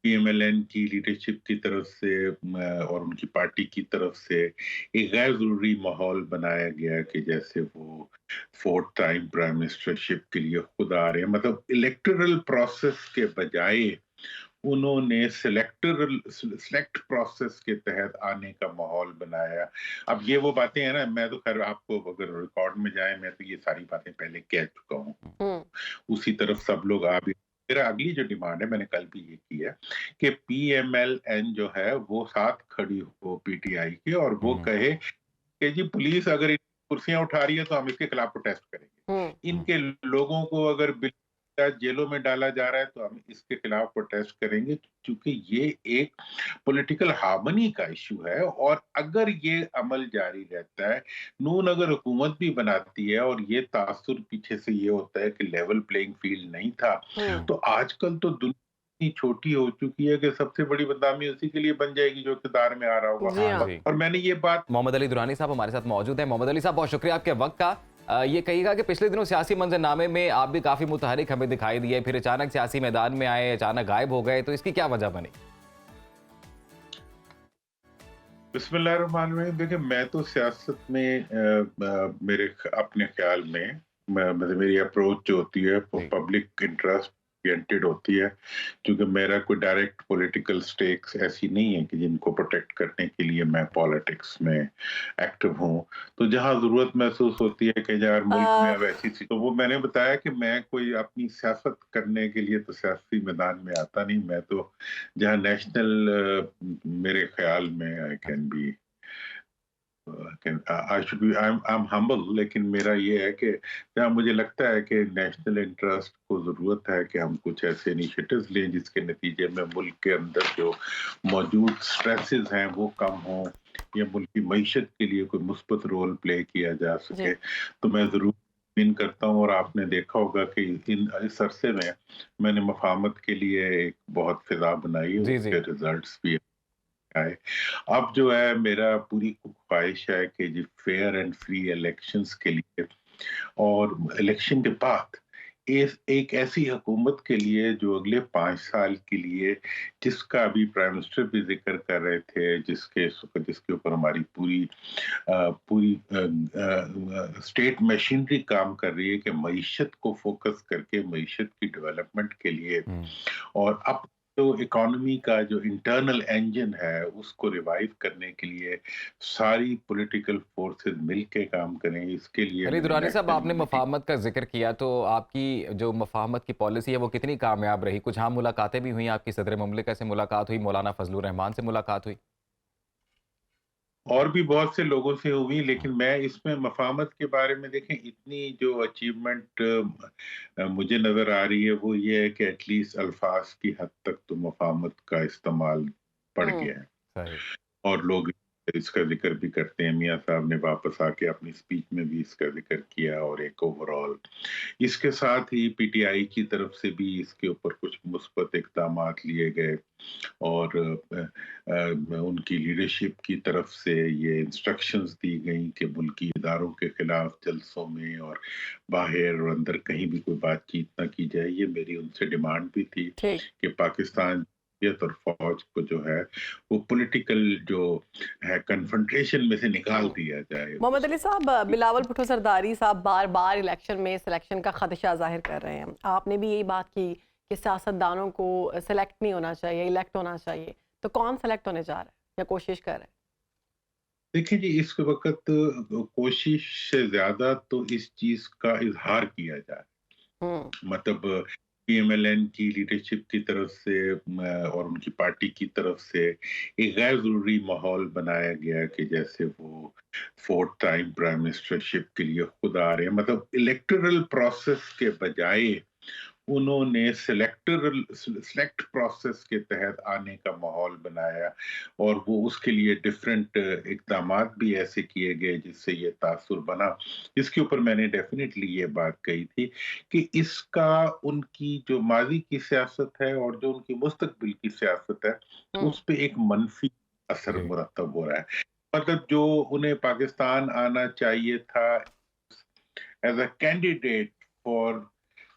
P M L N کی leadership کی طرف سے اور ان کی پارٹی کی طرف سے ایک غیر ضروری ماحول بنایا گیا کہ جیسے وہ فورتھ ٹائم پرائم منسٹرشپ کے لیے خود آ رہے ہیں، مطلب الیکٹرل پروسیس کے بجائے انہوں نے سلیکٹ پروسیس کے تحت آنے کا ماحول بنایا۔ اب یہ وہ باتیں ہیں نا، میں تو خیر آپ کو اگر ریکارڈ میں جائیں، میں تو یہ ساری باتیں پہلے کہہ چکا ہوں، ہوں اسی طرف سب لوگ آ بھی۔ میرا اگلی جو ڈیمانڈ ہے، میں نے کل بھی یہ کی ہے کہ پی ایم ایل این جو ہے وہ ساتھ کھڑی ہو پی ٹی آئی کے، اور وہ کہے کہ جی پولیس اگر کرسیاں اٹھا رہی ہے تو ہم اس کے خلاف پروٹیسٹ کریں ہوں گے، ان کے لوگوں کو اگر جیلوں میں ڈالا جا رہا ہے تو ہم اس کے خلاف پروٹیسٹ کریں گے، کیونکہ یہ ایک پولیٹیکل ہارمنی کا ایشو ہے۔ اور اگر یہ عمل جاری رہتا ہے، نون اگر حکومت بھی بناتی ہے اور یہ تاثر پیچھے سے یہ ہوتا ہے کہ لیول پلینگ فیلڈ نہیں تھا، ہوں تو آج کل تو دنیا اتنی چھوٹی ہو چکی ہے کہ سب سے بڑی بدنامی اسی کے لیے بن جائے گی جو اقتدار میں آ رہا ہوگا۔ جی ہاں اور میں نے یہ بات محمد علی درانی صاحب ہمارے ساتھ موجود ہیں۔ محمد علی صاحب، بہت شکریہ آپ کے وقت کا۔ یہ کہیے گا کہ پچھلے دنوں سیاسی منظر نامے میں آپ بھی کافی متحرک ہمیں دکھائی دیے، پھر اچانک سیاسی میدان میں آئے، اچانک غائب ہو گئے، تو اس کی کیا وجہ بنی؟ بسم اللہ الرحمن الرحیم، دیکھیں میں تو سیاست میں میرے اپنے خیال میں میری اپروچ جو ہوتی ہے وہ جی پبلک انٹرسٹ اورینٹڈ ہوتی ہے، کیونکہ میرا کوئی ڈائریکٹ پولیٹیکل سٹیکس ایسی نہیں ہے کہ جن کو پروٹیکٹ کرنے کے لیے میں پالیٹکس میں ایکٹیو ہوں۔ تو جہاں ضرورت محسوس ہوتی ہے کہ یار ملک میں اب ایسی سی، تو وہ میں نے بتایا کہ میں کوئی اپنی سیاست کرنے کے لیے تو سیاسی میدان میں آتا نہیں، میں تو جہاں نیشنل میرے خیال میں I can be I'm humble، لیکن میرا یہ ہے کہ جہاں مجھے لگتا ہے کہ نیشنل انٹرسٹ کو ضرورت ہے کہ ہم کچھ ایسے انیشیٹوز لیں جس کے نتیجے میں ملک کے اندر جو موجود سٹریسز ہیں وہ کم ہوں، یا ملک کی معیشت کے لیے کوئی مثبت رول پلے کیا جا جی سکے، تو میں ضرور ان کرتا ہوں۔ اور آپ نے دیکھا ہوگا کہ اس عرصے میں نے مفاہمت کے لیے ایک بہت فضا بنائی، جی اس جی کے ریزلٹس بھی آئے۔ اب جو ہے میرا پوری خواہش ہے کہ جی فیئر اینڈ فری الیکشنز کے لیے اور الیکشن کے بعد ایک ایسی حکومت کے لیے جو اگلے 5 سال کے لیے، جس کا ابھی پرائم منسٹر بھی ذکر کر رہے تھے، جس کے اوپر ہماری پوری اسٹیٹ مشینری کام کر رہی ہے کہ معیشت کو فوکس کر کے معیشت کی ڈیولپمنٹ کے لیے، اور اب جو اکانومی کا جو انٹرنل انجن ہے اس کو ریوائیو کرنے کے لیے ساری پولیٹیکل فورسز مل کے کام کریں، اس کے لیے علی میں نے درانی صاحب، نیشنل آپ نے یونٹی۔ مفاہمت کا ذکر کیا، تو آپ کی جو مفاہمت کی پالیسی ہے وہ کتنی کامیاب رہی؟ کچھ عام ملاقاتیں بھی ہوئیں، آپ کی صدر مملکت سے ملاقات ہوئی، مولانا فضل الرحمان سے ملاقات ہوئی؟ اور بھی بہت سے لوگوں سے ہوئی، لیکن میں اس میں مفاہمت کے بارے میں دیکھیں اتنی جو اچیومنٹ مجھے نظر آ رہی ہے وہ یہ ہے کہ ایٹ لیسٹ الفاظ کی حد تک تو مفاہمت کا استعمال بڑھ ہوں گیا ہے، صحیح۔ اور لوگ اس کا ذکر بھی کرتے ہیں۔ میاں صاحب نے واپس آ کے اپنی اسپیچ میں بھی اس کا ذکر کیا، اور ایک اوور آل اس کے ساتھ ہی پی ٹی آئی کی طرف سے بھی اس کے اوپر کچھ مثبت اقدامات لیے گئے، اور ان کی لیڈرشپ کی طرف سے یہ انسٹرکشنز دی گئیں کہ ملکی اداروں کے خلاف جلسوں میں اور باہر اور اندر کہیں بھی کوئی بات چیت نہ کی جائے۔ یہ میری ان سے ڈیمانڈ بھی تھی ٹھیک کہ پاکستان اور فوج کو جو ہے وہ پولیٹیکل جو ہے کنفرنٹریشن میں سے نکال ہوں دیا جائے۔ محمد علی صاحب، بلاول بھٹو زرداری صاحب بار بار الیکشن میں سلیکشن کا خدشہ ظاہر کر رہے ہیں، آپ نے بھی یہی بات کی کہ سیاستدانوں کو سلیکٹ نہیں ہونا چاہیے، الیکٹ ہونا چاہیے، تو کون سلیکٹ ہونے جا رہا ہے یا کوشش کر رہے ہیں؟ دیکھیں جی، اس وقت کوشش سے زیادہ تو اس چیز کا اظہار کیا جائے، ہوں مطلب پی ایم ایل این کی لیڈرشپ کی طرف سے اور ان کی پارٹی کی طرف سے ایک غیر ضروری ماحول بنایا گیا کہ جیسے وہ فورتھ ٹائم پرائم منسٹرشپ کے لیے خود آ رہے ہیں، مطلب الیکٹرل پروسیس کے بجائے انہوں نے سلیکٹ پروسیس کے تحت آنے کا ماحول بنایا، اور وہ اس کے لیے ڈفرینٹ اقدامات بھی ایسے کیے گئے جس سے یہ تاثر بنا۔ اس کے اوپر میں نے ڈیفینیٹلی یہ بات کہی تھی کہ اس کا ان کی جو ماضی کی سیاست ہے اور جو ان کی مستقبل کی سیاست ہے ہوں اس پہ ایک منفی اثر جی مرتب ہو رہا ہے۔ مطلب جو انہیں پاکستان آنا چاہیے تھا as a candidate for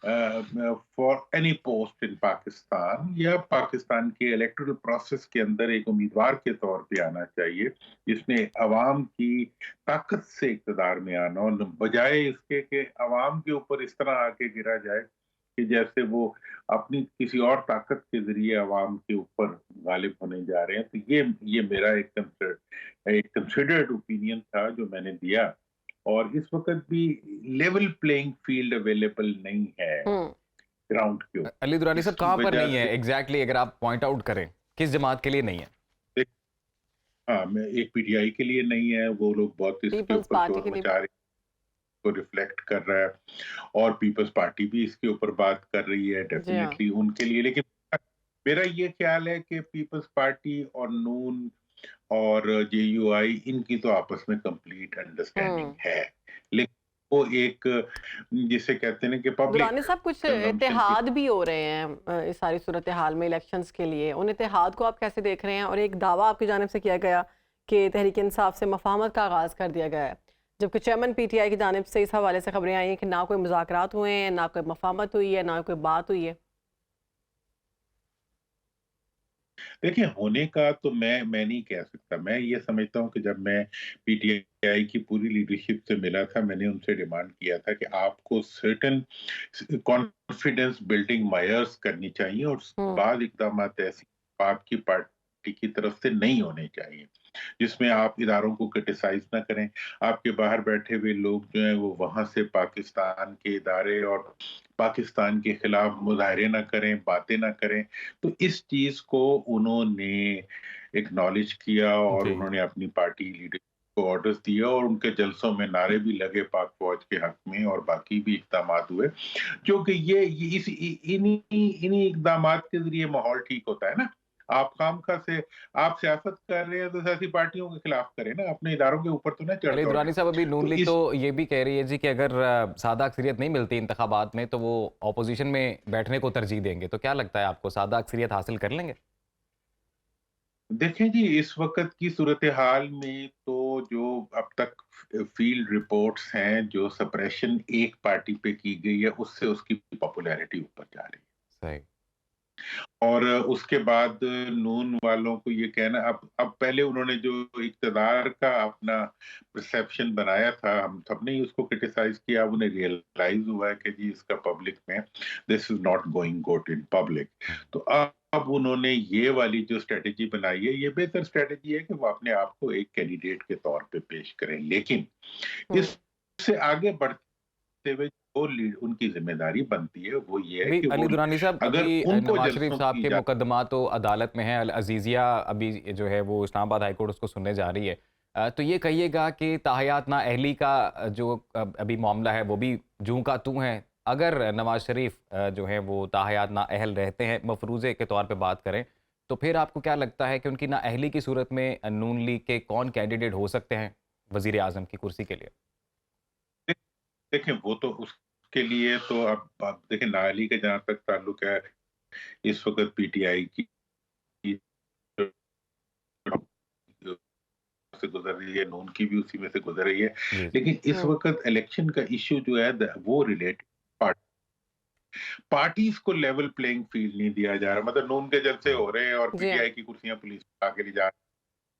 for any post इन पाकिस्तान, या पाकिस्तान के इलेक्टोरल प्रोसेस के अंदर एक उम्मीदवार के तौर पे आना चाहिए जिसने अवाम की ताकत से इक़्तिदार में आना, और बजाय इसके कि अवाम के ऊपर इस तरह आके गिरा जाए कि जैसे वो अपनी किसी और ताकत के ज़रिए अवाम के ऊपर गालिब होने जा रहे हैं। तो ये मेरा एक कंसिडर्ड ओपिनियन था जो मैंने दिया, और इस वक़्त भी लेवल प्लेइंग फील्ड अवेलेबल नहीं है हम्म। ग्राउंड के अली ऊपर। दुरानी साहब, इसकी कहाँ पर वजह नहीं है से एग्जैक्टली अगर आप पॉइंट आउट करें, किस जमात के लिए नहीं है? देख, हाँ, मैं एक पीटीआई के लिए नहीं है, वो लोग बहुत इसके पीपल्स ऊपर पार्टी शोर के लिए मचा रहे हैं, को रिफ्लेक्ट कर रहा है, और पीपल्स पार्टी भी इसके ऊपर बात कर रही है जी हाँ। डेफिनेटली उनके लिए। लेकिन मेरा ये ख्याल है कि पीपल्स पार्टी और नून और जेयूआई, इनकी तो आपस में कंप्लीट अंडरस्टैंडिंग है, लेकिन वो एक जिसे कहते हैं ना कि पब्लिक दुरानी साहब, कुछ कंजम्पशन की। इत्तेहाद भी हो रहे हैं इस सारी सूरत हाल में इलेक्शंस के लिए, उन इत्तेहाद को आप कैसे देख रहे हैं? और एक दावा आपकी जानिब से किया गया कि तहरीक इंसाफ से मफाहमत का आगाज़ कर दिया गया है, जबकि चेयरमैन पीटीआई की जानिब से इस हवाले से खबरें आई हैं कि ना कोई मुज़ाकरात हुए हैं, ना कोई मफाहमत हुई है, ना कोई बात हुई है। देखिए, होने का तो मैं नहीं कह सकता। मैं ये समझता हूँ कि जब मैं पीटीआई की पूरी लीडरशिप से मिला था, मैंने उनसे डिमांड किया था कि आपको सर्टेन कॉन्फिडेंस बिल्डिंग मेजर्स करनी चाहिए, और उसके हम्म। बाद इकदामात ऐसे आपकी पार्टी की तरफ से नहीं होने चाहिए जिसमें आप इदारों को क्रिटिसाइज ना करें। आपके बाहर बैठे हुए लोग जो हैं वो वहां से पाकिस्तान के इदारे और पाकिस्तान के खिलाफ मुजाहरे ना करें, बातें ना करें। तो इस चीज को उन्होंने एक्नॉलेज किया, और जी। उन्होंने अपनी पार्टी लीडर को ऑर्डर्स दिया, और उनके जलसों में नारे भी लगे पाक फौज के हक में, और बाकी भी इकदाम हुए। क्योंकि ये इस इन्हीं इन्हीं इकदामात के जरिए माहौल ठीक होता है ना। आप खामखा से आप सियासत कर रहे हैं तो सियासी पार्टियों के खिलाफ करें ना, अपने इदारों के ऊपर तो ना चढ़ अली दौड़ें। दुरानी साहब, अभी नून तो लीग तो इस ये भी कह रही है जी कि अगर सादा अक्सरियत नहीं मिलती इंतखाबात में तो वो ऑपोजिशन में बैठने को तरजीह देंगे, तो क्या लगता है आपको, सादा अक्सरियत हासिल कर लेंगे? देखें जी, इस वक्त की सूरत हाल में तो जो अब तक फील्ड रिपोर्ट्स हैं, जो सप्रेशन एक पार्टी पे की गई है, उससे उसकी पॉपुलैरिटी ऊपर जा रही है। सही। और उसके बाद नून वालों को ये कहना, अब पहले उन्होंने जो इक़्तिदार का अपना परसेप्शन बनाया था, हम सबने ही उसको क्रिटिसाइज किया। अब उन्हें रियलाइज हुआ है कि जी इसका पब्लिक में this is not going good in public. तो अब उन्होंने ये वाली जो स्ट्रेटेजी बनाई है, ये बेहतर स्ट्रेटेजी है कि वो अपने आप को एक कैंडिडेट के तौर पे पेश करें। लेकिन हम्म। इससे आगे बढ़ते हुए जो उनकी जिम्मेदारी बनती है वो ये है अभी कि अली वो, दुरानी साहब, अगर अभी उनको नवाज शरीफ जलसों साहब की के मुकदमा तो अदालत में है, अल अजीजिया अभी जो है वो इस्लामाबाद हाई कोर्ट उसको सुनने जा रही है। तो ये कहिएगा कि ताहयात ना अहली का जो अभी मामला है वो भी जूं का तू है। अगर नवाज शरीफ जो है वो ताहयात ना अहल रहते हैं, मफरूज़े के तौर पे बात करें, तो फिर आपको क्या लगता है कि उनकी ना अहली की सूरत में नून लीग के कौन कैंडिडेट हो सकते हैं वजीर आजम की कुर्सी के लिए? देखें, वो तो उसके लिए तो अब देखें, नाली का जहां तक ताल्लुक है, इस वक्त पीटीआई की से गुजर रही है, नून की भी उसी में से गुजर रही है। जी। लेकिन इस हम्म। वक्त इलेक्शन का इश्यू जो है वो रिलेटेड पार्टीज को लेवल प्लेइंग फील्ड नहीं दिया जा रहा। मतलब नून के जलसे हो रहे हैं और जी हाँ। पीटीआई की कुर्सियां पुलिस आके ले जा रही है।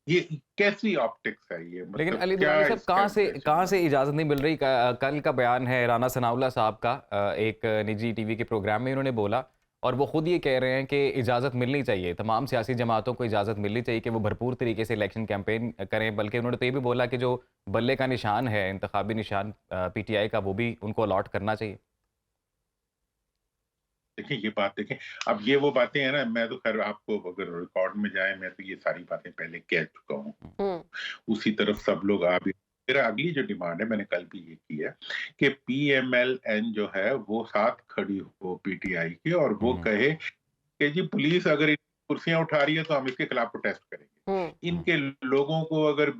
ये कैसी ऑप्टिक्स है ये? लेकिन मतलब अली क्या दुरानी साहब, इसका इंप्रेशन कहाँ बन? से इजाज़त नहीं मिल रही? कल का बयान है राना सनाउल्लाह साहब का, एक निजी टीवी के प्रोग्राम में उन्होंने बोला, और वो खुद ये कह रहे हैं कि इजाज़त मिलनी चाहिए, तमाम सियासी जमातों को इजाज़त मिलनी चाहिए कि वो भरपूर तरीके से इलेक्शन कैंपेन करें। बल्कि उन्होंने तो ये भी बोला कि जो बल्ले का निशान है, इंतखाबी निशान पीटीआई का, वो भी उनको अलॉट करना चाहिए। देखिए, ये बात देखें, अब ये वो बातें हैं ना, मैं तो खैर आपको अगर रिकॉर्ड में जाए, मैं तो ये सारी बातें पहले कह चुका हूँ। हम्म। उसी तरफ सब लोग आ भी। मेरा अगली जो डिमांड है, मैंने कल भी ये की है कि पीएमएलएन जो है वो साथ खड़ी हो पीटीआई की, और वो हम्म। कहे कि जी पुलिस अगर इन कुर्सियां उठा रही है तो हम इसके खिलाफ प्रोटेस्ट करेंगे। हम्म। इनके लोगों को अगर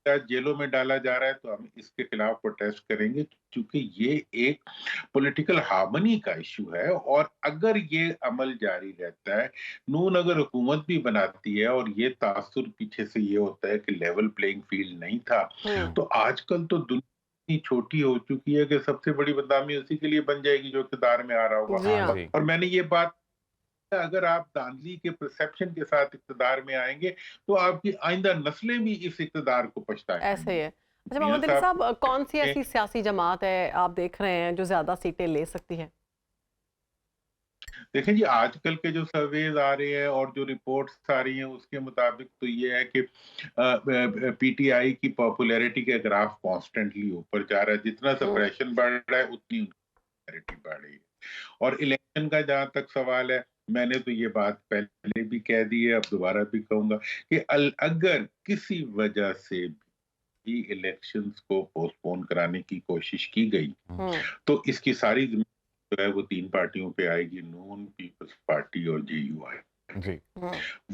जेलों में डाला जा रहा है तो हम इसके खिलाफ प्रोटेस्ट करेंगे, क्योंकि ये एक पॉलिटिकल हार्मनी का इशू है। और अगर ये अमल जारी रहता है, नून अगर हुकूमत भी बनाती है, और ये तासुर पीछे से ये होता है कि लेवल प्लेइंग फील्ड नहीं था, हम्म। तो आजकल तो दुनिया इतनी छोटी हो चुकी है कि सबसे बड़ी बदनामी उसी के लिए बन जाएगी जो इक़्तिदार में आ रहा होगा। जी हाँ। जी। और मैंने ये बात, अगर आप धांधली के परसेप्शन के साथ इक़्तिदार में आएँगे, तो आपकी आइंदा नस्लें भी इस इक़्तिदार को ऐसे ही पछताएँगी। है। अच्छा मियाँ मोहम्मद अली साहब साहब, कौन सी ने ऐसी सियासी जमात है आप देख रहे हैं जो ज़्यादा सीटें ले सकती है? देखें जी, आजकल के जो सर्वेज आ रहे हैं और जो रिपोर्ट्स आ रही हैं उसके मुताबिक तो ये है कि पीटीआई की पॉपुलैरिटी का ग्राफ कॉन्स्टेंटली ऊपर जा रहा है। जितना सप्रेशन बढ़ रहा है उतनी पॉपुलैरिटी बढ़ रही है। और इलेक्शन का जहां तक सवाल है, मैंने तो ये बात पहले भी कह दी है, अब दोबारा भी कहूंगा कि अगर किसी वजह से भी इलेक्शंस को पोस्टपोन कराने की कोशिश की गई, तो इसकी सारी जो है वो 3 पार्टियों पे आएगी, नून, पीपल्स पार्टी और जेयूआई। जी।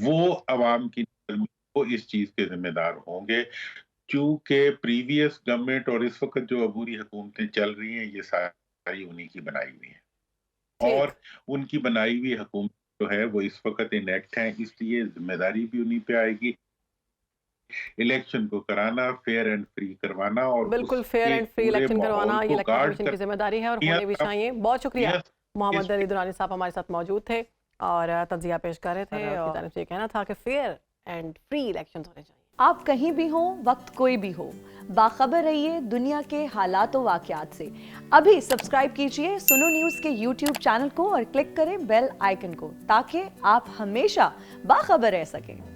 वो अवाम की नज़र में वो इस चीज़ के ज़िम्मेदार होंगे, चूँकि प्रीवियस गवर्नमेंट और इस वक़्त जो अबूरी हुकूमतें चल रही हैं, ये सारी उन्हीं की बनाई हुई हैं। ठीक। और उनकी बनाई हुई हुकूमत जो है वो इस वक़्त इनेक्ट है, इसलिए ज़िम्मेदारी भी उन्हीं पे आएगी। इलेक्शन को कराना, फेयर एंड फ्री करवाना और बिल्कुल फेयर उसके एंड फ्री पूरे इलेक्शन करवाना माहौल ये को इलेक्शन गार्ड कमीशन की कर जिम्मेदारी है और मियाँ होने भी साहब चाहिए। बहुत शुक्रिया, मियाँ मोहम्मद इस अली दुरानी साहब हमारे साथ मौजूद थे और तज्जिया पेश कर रहे थे और उनकी जानिब से ये कहना था कि फेयर एंड फ्री इलेक्शंस होने चाहिए। आप कहीं भी हो, वक्त कोई भी हो, बाखबर रहिए दुनिया के हालात व वाक़यात से। अभी सब्सक्राइब कीजिए सुनो न्यूज़ के YouTube चैनल को और क्लिक करें बेल आइकन को ताकि आप हमेशा बाखबर रह सकें।